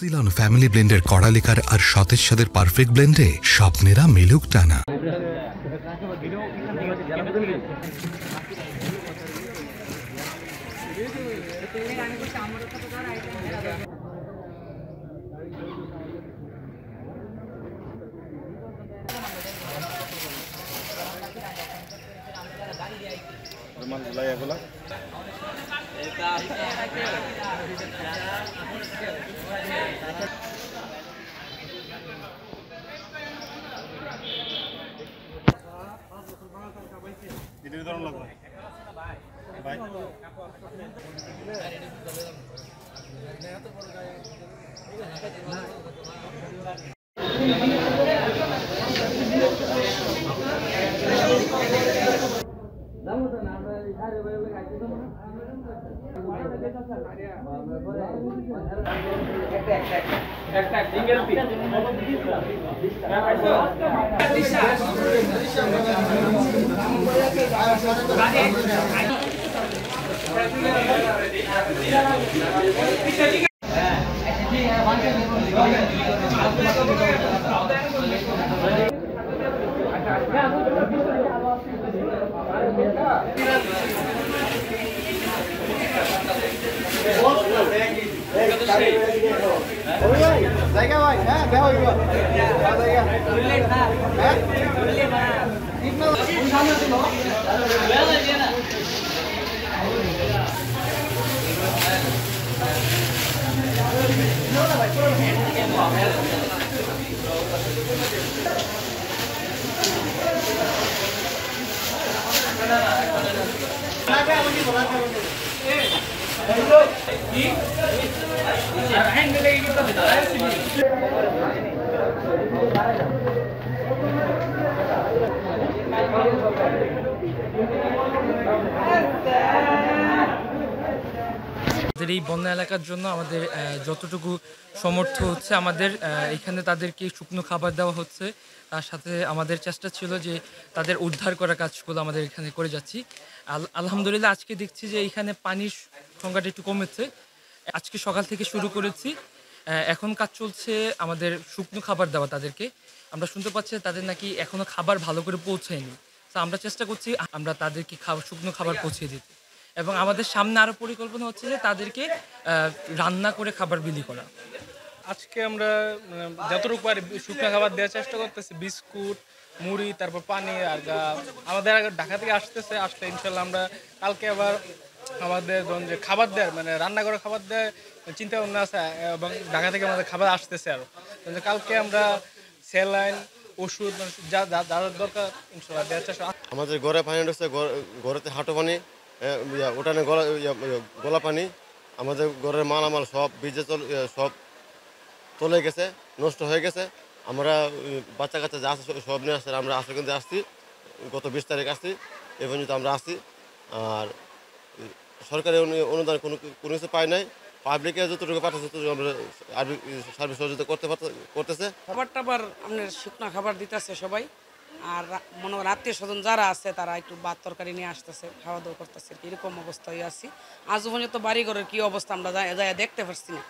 Ceylon family ব্লেন্ডের কড়া liquor আর সতেজ স্বাদের পারফেক্ট ব্লেন্ডে স্বপ্নেরা মিলুক টানা। এই বন্যা এলাকার জন্য আমাদের যতটুকু সমর্থ হচ্ছে আমাদের এখানে তাদেরকে শুকনো খাবার দেওয়া হচ্ছে। তার সাথে আমাদের চেষ্টা ছিল যে তাদের উদ্ধার করার কাজগুলো আমাদের এখানে করে যাচ্ছি। আলহামদুলিল্লাহ আজকে দেখছি যে এখানে পানির সংখ্যাটা একটু কমেছে। আজকে সকাল থেকে শুরু করেছি, এখন কাজ চলছে আমাদের শুকনো খাবার দেওয়া তাদেরকে। আমরা শুনতে পাচ্ছি তাদের নাকি এখনও খাবার ভালো করে পৌঁছায়নি। তো আমরা চেষ্টা করছি আমরা তাদেরকে শুকনো খাবার পৌঁছে দিতে, এবং আমাদের সামনে আরও পরিকল্পনা হচ্ছে যে তাদেরকে রান্না করে খাবার বিলি করা। আজকে আমরা যতটুকু পারি শুকনো খাবার দেওয়ার চেষ্টা করতেছি, বিস্কুট, মুড়ি, তারপর পানি। আর আমাদের ঢাকা থেকে আসলে ইনশাল্লাহ আমরা কালকে আবার আমাদের যে খাবার দেওয়ার রান্না করে খাবার দেওয়ার চিন্তা ভাবনা আছে, এবং ঢাকা থেকে আমাদের খাবার আসতেছে আরও। কালকে আমরা স্যালাইন, ওষুধ যা দরকার ইনশাল্লাহ দেওয়ার চেষ্টা। আমাদের ঘরে পানি ঢুকছে, ঘরেতে হাঁটু পানি, ওটানে গলা পানি। আমাদের ঘরের মালামাল সব ভিজে সব চলে গেছে, নষ্ট হয়ে গেছে। আমরা বাচ্চা কাচ্চা যা আছে সব নিয়ে আসছে। আমরা আসলে কিন্তু আসছি গত 20 তারিখ আসছি, এ পর্যন্ত আমরা আসছি। আর সরকারি অনুদান কোনো কিছু পাই নাই। পাবলিকে যতটুকু পাঠাচ্ছে ততটুকু আমরা সার্ভিস সহযোগিতা করতেছে। খাবার টাবার আপনার শুকনো খাবার দিতেছে সবাই। আর মনে করেন আত্মীয় স্বজন যারা আছে তারা একটু ভাত তরকারি নিয়ে আসতেছে, খাওয়া দাওয়া করতেছে। এরকম অবস্থায় আছি। আজ পর্যন্ত বাড়িঘরের কী অবস্থা আমরা যাই দেখতে পারছি না,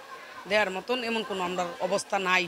দেওয়ার মতন এমন কোনো আমরা অবস্থা নাই।